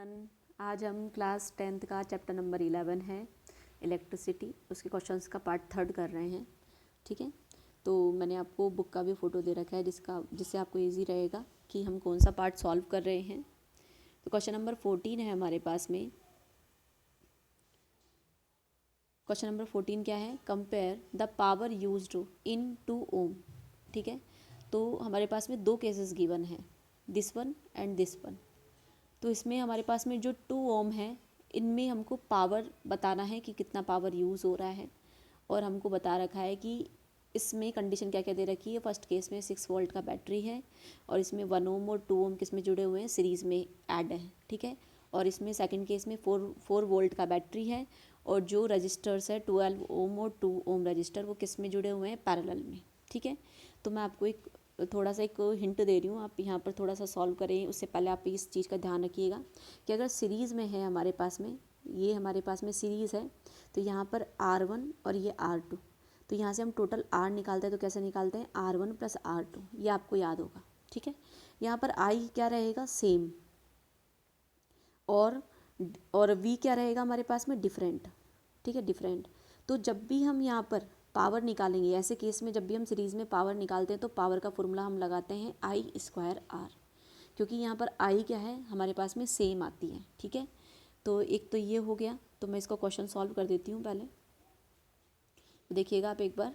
Everyone, आज हम class 10th का चैप्टर नंबर 11 है इलेक्ट्रिसिटी, उसके क्वेश्चंस का पार्ट 3 कर रहे हैं। ठीक है, तो मैंने आपको बुक का भी फ़ोटो दे रखा है जिससे आपको इजी रहेगा कि हम कौन सा पार्ट सॉल्व कर रहे हैं। तो क्वेश्चन नंबर 14 है हमारे पास में। क्वेश्चन नंबर 14 क्या है? Compare the power used in 2 ओम। ठीक है, तो हमारे पास में दो केसेस गिवन है, this one and this one. तो इसमें हमारे पास में जो 2 ओम है, इनमें हमको पावर बताना है कि कितना पावर यूज़ हो रहा है, और हमको बता रखा है कि इसमें कंडीशन क्या क्या दे रखी है। फर्स्ट केस में 6 वोल्ट का बैटरी है, और इसमें 1 ओम और 2 ओम किस में जुड़े हुए हैं, सीरीज़ में ऐड है। ठीक है, और इसमें सेकंड केस में 4 वोल्ट का बैटरी है, और जो रजिस्टर्स है 12 ओम और 2 ओम रजिस्टर, वो किस में जुड़े हुए हैं, पैरेलल में। ठीक है, तो मैं आपको थोड़ा सा एक हिंट दे रही हूँ, आप यहाँ पर थोड़ा सा सॉल्व करें। उससे पहले आप इस चीज़ का ध्यान रखिएगा कि अगर सीरीज़ में है हमारे पास में, ये हमारे पास में सीरीज़ है, तो यहाँ पर R1 और ये R2, तो यहाँ से हम टोटल R निकालते हैं तो कैसे निकालते हैं, R1 + R2, ये आपको याद होगा। ठीक है, यहाँ पर I क्या रहेगा, सेम, और V क्या रहेगा हमारे पास में, डिफरेंट। ठीक है, डिफरेंट। तो जब भी हम यहाँ पर पावर निकालेंगे, ऐसे केस में जब भी हम सीरीज़ में पावर निकालते हैं तो पावर का फॉर्मूला हम लगाते हैं I²R, क्योंकि यहाँ पर I क्या है हमारे पास में, सेम आती है। ठीक है, तो एक तो ये हो गया। तो मैं इसको क्वेश्चन सॉल्व कर देती हूँ पहले, तो देखिएगा आप एक बार।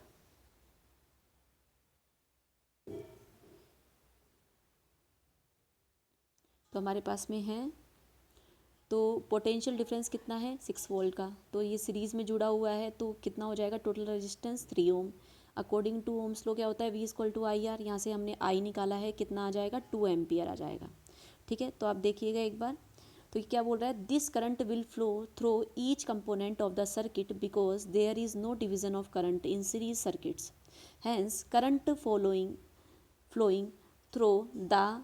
तो हमारे पास में है, तो पोटेंशियल डिफरेंस कितना है, 6 वोल्ट का। तो ये सीरीज़ में जुड़ा हुआ है, तो कितना हो जाएगा, total resistance 3 ohm. According to ohm's law क्या होता है, V=IR। यहाँ से हमने I निकाला है, कितना आ जाएगा, 2 एम्पियर आ जाएगा। ठीक है, तो आप देखिएगा एक बार। तो ये क्या बोल रहा है, this current will flow through each component of the circuit because there is no division of current in series circuits, hence current flowing through the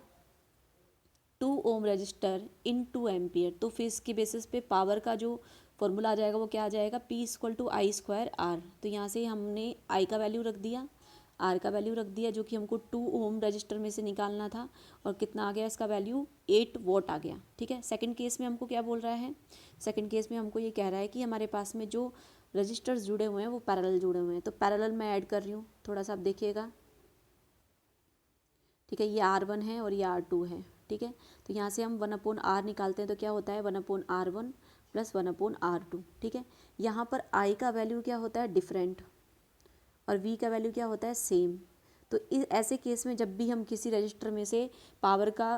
2 ohm resistor in 2 ampere. तो फिर इसके बेसिस पे पावर का जो formula आ जाएगा वो क्या आ जाएगा, P=I²R। तो यहाँ से हमने I का वैल्यू रख दिया, R का वैल्यू रख दिया, जो कि हमको 2 ओम रजिस्टर में से निकालना था, और कितना आ गया इसका वैल्यू, 8 वोट आ गया। ठीक है, सेकंड केस में हमको क्या बोल रहा है, सेकंड केस में हमको ये कह रहा है कि हमारे पास में जो रजिस्टर्स जुड़े हुए हैं वो पैरेलल जुड़े हुए हैं। तो पैरेलल में ऐड कर रही हूँ, थोड़ा सा आप देखिएगा। ठीक है, ये R1 है और ये R2 है। ठीक है, तो यहाँ से हम 1/R निकालते हैं तो क्या होता है, 1/R1 + 1/R2। ठीक है, यहाँ पर I का वैल्यू क्या होता है, डिफरेंट, और V का वैल्यू क्या होता है, सेम। तो ऐसे केस में जब भी हम किसी रजिस्टर में से पावर का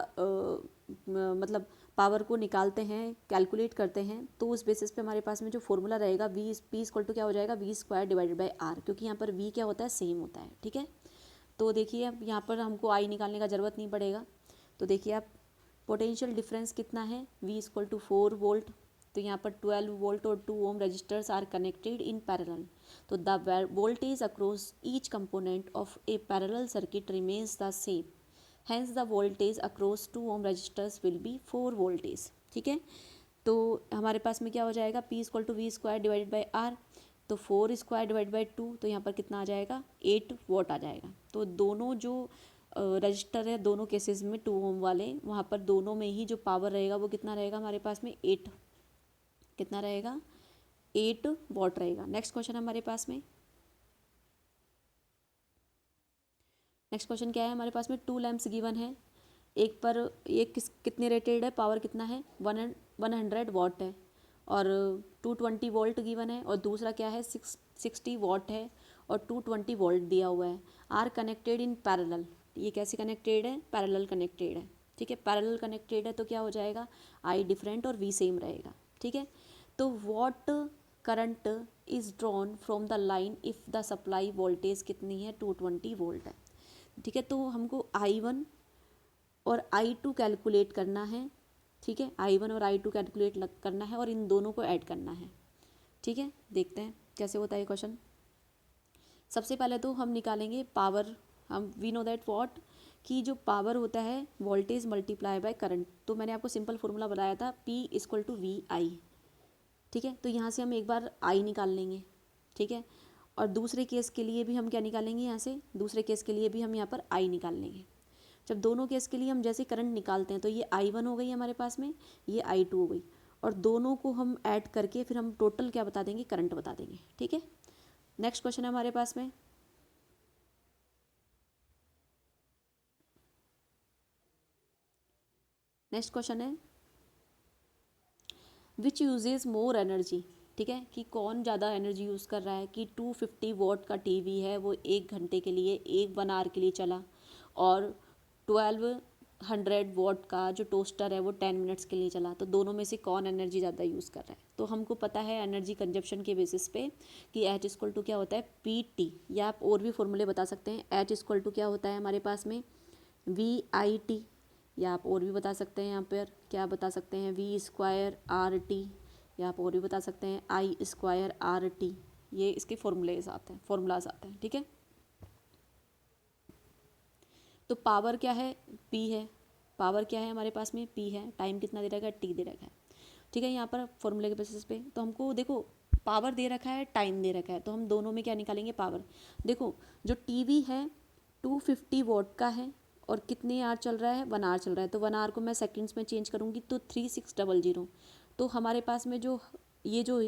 मतलब पावर को निकालते हैं, कैलकुलेट करते हैं, तो उस बेसिस पे हमारे पास में जो फॉर्मूला रहेगा P क्या हो जाएगा, V²/R, क्योंकि यहाँ पर V क्या होता है, सेम होता है। ठीक है, तो देखिए अब यहाँ पर हमको I निकालने का ज़रूरत नहीं पड़ेगा। तो देखिए आप, पोटेंशियल डिफरेंस कितना है, V=4 वोल्ट। तो यहाँ पर 12 वोल्ट और 2 ohm resistors are connected in parallel. तो the voltage across each component of a parallel circuit remains the same, hence the voltage across 2 ohm resistors will be 4 voltage. ठीक है, तो हमारे पास में क्या हो जाएगा, P=V²/R। तो 4²/2, तो यहाँ पर कितना आ जाएगा, 8 वोट आ जाएगा। तो दोनों जो रजिस्टर है, दोनों केसेस में 2 ओम वाले, वहाँ पर दोनों में ही जो पावर रहेगा वो कितना रहेगा हमारे पास में, 8, कितना रहेगा, 8 वॉट रहेगा। नेक्स्ट क्वेश्चन हमारे पास में, नेक्स्ट क्वेश्चन क्या है हमारे पास में, 2 लैम्प्स गिवन है। एक पर एक कितने रेटेड है, पावर कितना है, 100 वॉट है, और 220 वोल्ट गिवन है, और दूसरा क्या है, 60 वॉट है, और 220 वोल्ट दिया हुआ है। Are connected in parallel. ये कैसे कनेक्टेड है, पैरेलल कनेक्टेड है। ठीक है, पैरेलल कनेक्टेड है तो क्या हो जाएगा, I डिफरेंट और V सेम रहेगा। ठीक है, तो what current is drawn from the line if the supply voltage कितनी है, 220 वोल्ट है। ठीक है, तो हमको I1 और I2 कैलकुलेट करना है। ठीक है, I1 और I2 कैलकुलेट करना है, और इन दोनों को ऐड करना है। ठीक है, देखते हैं कैसे होता है ये क्वेश्चन। सबसे पहले तो हम निकालेंगे पावर। हम वी नो दैट वॉट, कि जो पावर होता है वोल्टेज मल्टीप्लाई बाय करंट। तो मैंने आपको सिंपल फार्मूला बताया था, P=VI। ठीक है, तो यहाँ से हम एक बार I निकाल लेंगे। ठीक है, और दूसरे केस के लिए भी हम क्या निकालेंगे, यहाँ से दूसरे केस के लिए भी हम यहाँ पर I निकाल लेंगे। जब दोनों केस के लिए हम जैसे करंट निकालते हैं तो ये I1 हो गई हमारे पास में, ये I2 हो गई, और दोनों को हम ऐड करके फिर हम टोटल क्या बता देंगे, करंट बता देंगे, ठीक है। नेक्स्ट क्वेश्चन है हमारे पास में, नेक्स्ट क्वेश्चन है विच यूजेज मोर एनर्जी, ठीक है, कि कौन ज़्यादा एनर्जी यूज़ कर रहा है, कि 250 वॉट का टीवी है वो 1 घंटे के लिए, 1 आवर के लिए चला, और 1200 वॉट का जो टोस्टर है वो 10 मिनट्स के लिए चला, तो दोनों में से कौन एनर्जी ज़्यादा यूज़ कर रहा है। तो हमको पता है एनर्जी कंजप्शन के बेसिस पे कि H इक्वल टू क्या होता है, PT, या आप और भी फॉर्मूले बता सकते हैं। H इक्वल टू क्या होता है हमारे पास में, VIT, या आप और भी बता सकते हैं, यहाँ पर क्या बता सकते हैं, V²RT, या आप और भी बता सकते हैं I²RT। ये इसके फॉर्मूलाज आते हैं, ठीक है। तो पावर क्या है, P है, पावर क्या है हमारे पास में, P है, टाइम कितना दे रखा है, T दे रखा है, ठीक है। यहाँ पर फॉर्मूले के बेसिस पे तो हमको देखो पावर दे रखा है, टाइम दे रखा है, तो हम दोनों में क्या निकालेंगे, पावर। देखो जो टीवी है 250 वॉट का है और कितने आवर चल रहा है, 1 आवर चल रहा है, तो 1 आवर को मैं सेकंड्स में चेंज करूँगी तो 3600, तो हमारे पास में जो ये जो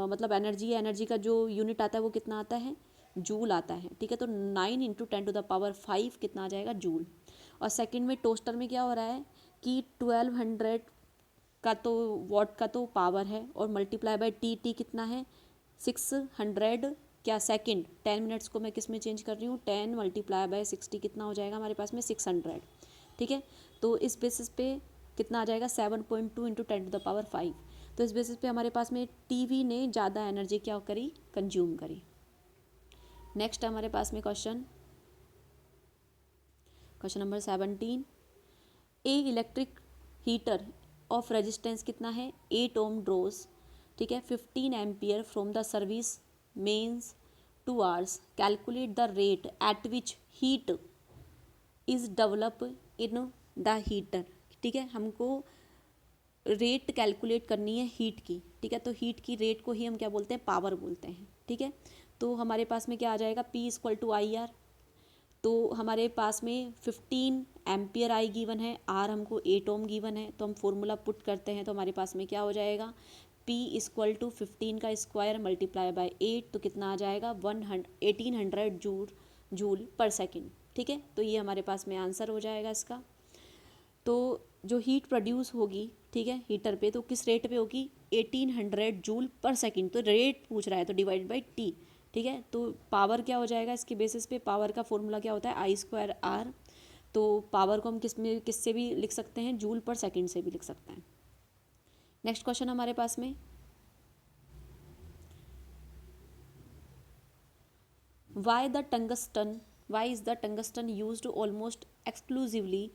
मतलब एनर्जी है, एनर्जी का जो यूनिट आता है वो कितना आता है, जूल आता है, ठीक है। तो 9 × 10⁵ कितना आ जाएगा, जूल। और सेकंड में टोस्टर में क्या हो रहा है कि 1200 का तो वॉट का तो पावर है, और मल्टीप्लाई बाय टी कितना है, 600 क्या सेकंड, 10 मिनट्स को मैं किस में चेंज कर रही हूँ, 10 × 60 कितना हो जाएगा हमारे पास में, 600, ठीक है। तो इस बेसिस पे कितना आ जाएगा, 7.2 × 10⁵। तो इस बेसिस पे हमारे पास में टीवी ने ज़्यादा एनर्जी क्या करी, कंज्यूम करी। नेक्स्ट हमारे पास में question number 17, a electric heater of resistance कितना है, 8 ओम ड्रोज, ठीक है, 15 ampere from the service mains 2 hours, calculate the rate at which heat is develop in the heater, ठीक है। हमको रेट कैलकुलेट करनी है हीट की, ठीक है। तो हीट की रेट को ही हम क्या बोलते हैं, पावर बोलते हैं, ठीक है। तो हमारे पास में क्या आ जाएगा, P = IR, तो हमारे पास में 15 एम्पियर आई गिवन है, R हमको 8 ओम गिवन है, तो हम फॉर्मूला पुट करते हैं तो हमारे पास में क्या हो जाएगा, P = 15 का स्क्वायर मल्टीप्लाई बाय 8, तो कितना आ जाएगा, 1800 जूल पर सेकेंड, ठीक है। तो ये हमारे पास में आंसर हो जाएगा इसका। तो जो हीट प्रोड्यूस होगी, ठीक है, हीटर पे, तो किस रेट पे होगी, 1800 जूल पर सेकेंड, तो रेट पूछ रहा है तो डिवाइड बाई T, ठीक है। तो पावर क्या हो जाएगा इसके बेसिस पे, पावर का फॉर्मूला क्या होता है, I²R, तो पावर को हम किससे भी लिख सकते हैं, जूल पर सेकेंड से भी लिख सकते हैं। नेक्स्ट क्वेश्चन हमारे पास में, why is the tungsten used almost exclusively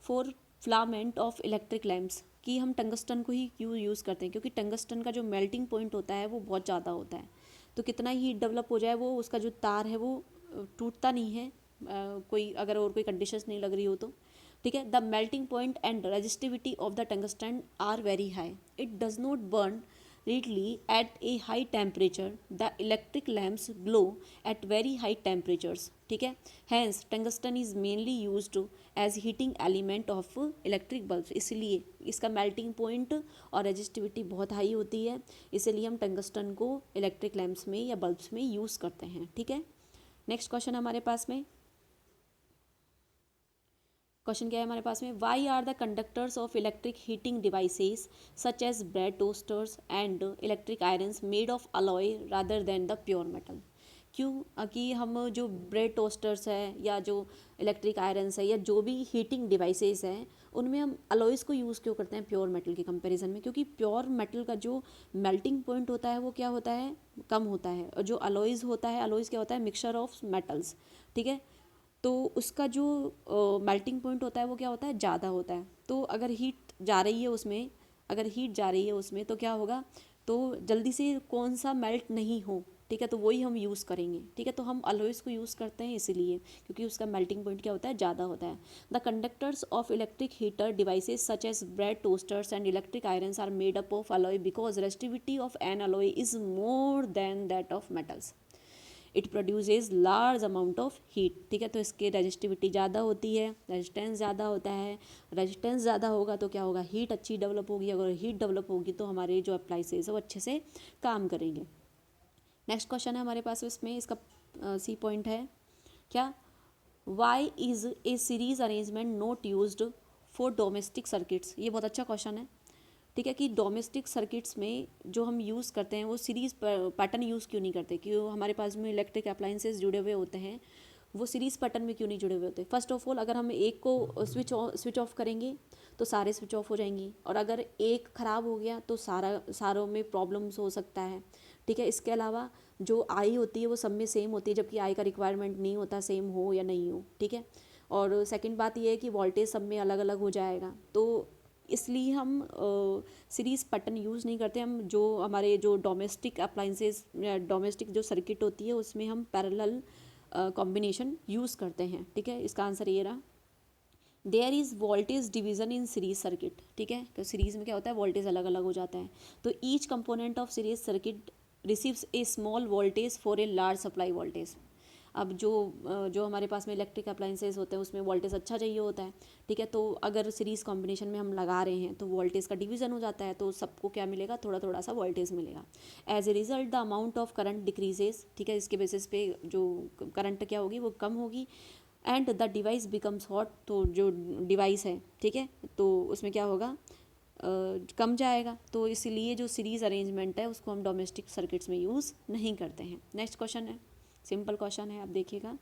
for filament of electric lamps, कि हम टंगस्टन को ही क्यों यूज़ करते हैं, क्योंकि टंगस्टन का जो मेल्टिंग पॉइंट होता है वो बहुत ज़्यादा होता है, तो कितना ही हीट डेवलप हो जाए वो उसका जो तार है वो टूटता नहीं है, कोई अगर और कोई कंडीशंस नहीं लग रही हो तो, ठीक है। The melting point and resistivity of the tungsten are very high, it does not burn readily at a high temperature, the electric lamps glow at very high temperatures, ठीक है। hence tungsten is mainly used as heating element of electric bulbs, इसलिए इसका melting point और resistivity बहुत high होती है, इसलिए हम टंगस्टन को इलेक्ट्रिक लैम्प्स में या बल्ब्स में यूज़ करते हैं, ठीक है। नेक्स्ट क्वेश्चन हमारे पास में, क्वेश्चन क्या है हमारे पास में, why are the conductors of electric heating devices such as bread toasters and electric irons made of alloy rather than the pure metal, क्यों कि हम जो ब्रेड टोस्टर्स है या जो इलेक्ट्रिक आयरन्स है या जो भी हीटिंग डिवाइसेस हैं उनमें हम अलॉयज़ को यूज़ क्यों करते हैं प्योर मेटल के कंपैरिजन में, क्योंकि प्योर मेटल का जो मेल्टिंग पॉइंट होता है वो क्या होता है, कम होता है, और जो अलॉयज़ होता है, अलॉयज़ क्या होता है, मिक्सचर ऑफ मेटल्स, ठीक है। तो उसका जो मेल्टिंग पॉइंट होता है वो क्या होता है, ज़्यादा होता है, तो अगर हीट जा रही है उसमें तो क्या होगा, तो जल्दी से कौन सा मेल्ट नहीं हो, ठीक है, तो वही हम यूज़ करेंगे, ठीक है। तो हम अलॉयज़ को यूज़ करते हैं इसीलिए क्योंकि उसका मेल्टिंग पॉइंट क्या होता है, ज़्यादा होता है। The conductors of electric heater devices such as bread toasters and electric irons are made up of alloy because resistivity of an alloy is more than that of metals, it produces large amount of heat, ठीक है। तो इसकी resistivity ज़्यादा होती है, resistance ज़्यादा होता है, रेजिस्टेंस ज़्यादा होगा तो क्या होगा, हीट अच्छी डेवलप होगी, अगर हीट डेवलप होगी तो हमारे जो अप्लाइंसेस है वो अच्छे से काम करेंगे। नेक्स्ट क्वेश्चन है हमारे पास इसमें, इसका सी पॉइंट है क्या, why is a series arrangement not used for domestic circuits. ये बहुत अच्छा क्वेश्चन है, ठीक है, कि डोमेस्टिक सर्किट्स में जो हम यूज़ करते हैं वो सीरीज़ पैटर्न यूज़ क्यों नहीं करते, क्यों हमारे पास में इलेक्ट्रिक अप्लाइंसेस जुड़े हुए होते हैं, वो सीरीज़ पैटर्न में क्यों नहीं जुड़े हुए होते। फर्स्ट ऑफ ऑल, अगर हम एक को स्विच ऑफ करेंगे तो सारे स्विच ऑफ हो जाएंगी, और अगर एक ख़राब हो गया तो सारों में प्रॉब्लम्स हो सकता है, ठीक है। इसके अलावा जो आई होती है वो सब में सेम होती है, जबकि आई का रिक्वायरमेंट नहीं होता सेम हो या नहीं हो, ठीक है। और सेकंड बात ये है कि वोल्टेज सब में अलग अलग हो जाएगा, तो इसलिए हम सीरीज़ पैटर्न यूज़ नहीं करते। हम जो हमारे जो डोमेस्टिक अप्लाइंसेस या डोमेस्टिक जो सर्किट होती है उसमें हम पैरेलल कॉम्बिनेशन यूज़ करते हैं, ठीक है। इसका आंसर ये रहा। There is voltage division in series circuit, ठीक है। तो सीरीज़ में क्या होता है, वोल्टेज अलग अलग हो जाता है। तो each component of series circuit receives A small voltage for a large supply voltage. अब जो हमारे पास में इलेक्ट्रिक अप्लाइंसेस होते हैं उसमें वोल्टेज अच्छा चाहिए होता है, ठीक है। तो अगर सीरीज़ कॉम्बिनेशन में हम लगा रहे हैं तो वोल्टेज का डिवीज़न हो जाता है, तो सबको क्या मिलेगा, थोड़ा थोड़ा सा वोल्टेज मिलेगा। As a result the amount of current decreases, ठीक है। इसके बेसिस पे जो करंट क्या होगी वो कम होगी, and the device becomes hot, तो जो डिवाइस है, ठीक है, तो उसमें क्या होगा, कम जाएगा। तो इसलिए जो सीरीज़ अरेंजमेंट है उसको हम डोमेस्टिक सर्किट्स में यूज़ नहीं करते हैं। नेक्स्ट क्वेश्चन है, सिंपल क्वेश्चन है, आप देखिएगा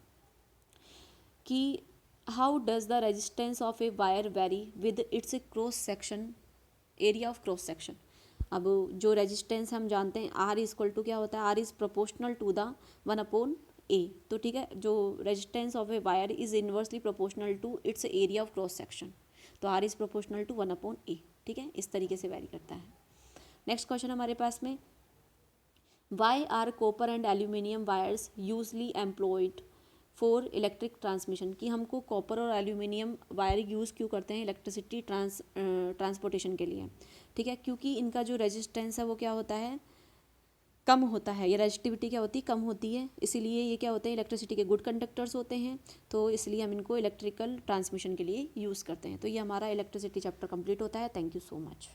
कि how does the resistance of a wire very with its cross section, area of cross section. अब जो रेजिस्टेंस हम जानते हैं आर इज इक्वल टू क्या होता है, R is proportional to the 1/A। तो ठीक है, जो resistance of a wire is inversely proportional to its area of cross section, तो R is proportional to 1/A, ठीक है। इस तरीके से वैरी करता है। नेक्स्ट क्वेश्चन हमारे पास में, why are copper and aluminium wires usually employed for electric transmission, कि हमको कॉपर और एल्यूमिनियम वायर यूज़ क्यों करते हैं इलेक्ट्रिसिटी ट्रांसपोर्टेशन के लिए, ठीक है। क्योंकि इनका जो रेजिस्टेंस है वो क्या होता है, कम होता है, ये रेजिस्टिविटी क्या होती है, कम होती है, इसीलिए ये क्या होते हैं, इलेक्ट्रिसिटी के गुड कंडक्टर्स होते हैं, तो इसलिए हम इनको इलेक्ट्रिकल ट्रांसमिशन के लिए यूज़ करते हैं। तो ये हमारा इलेक्ट्रिसिटी चैप्टर कंप्लीट होता है। Thank you so much.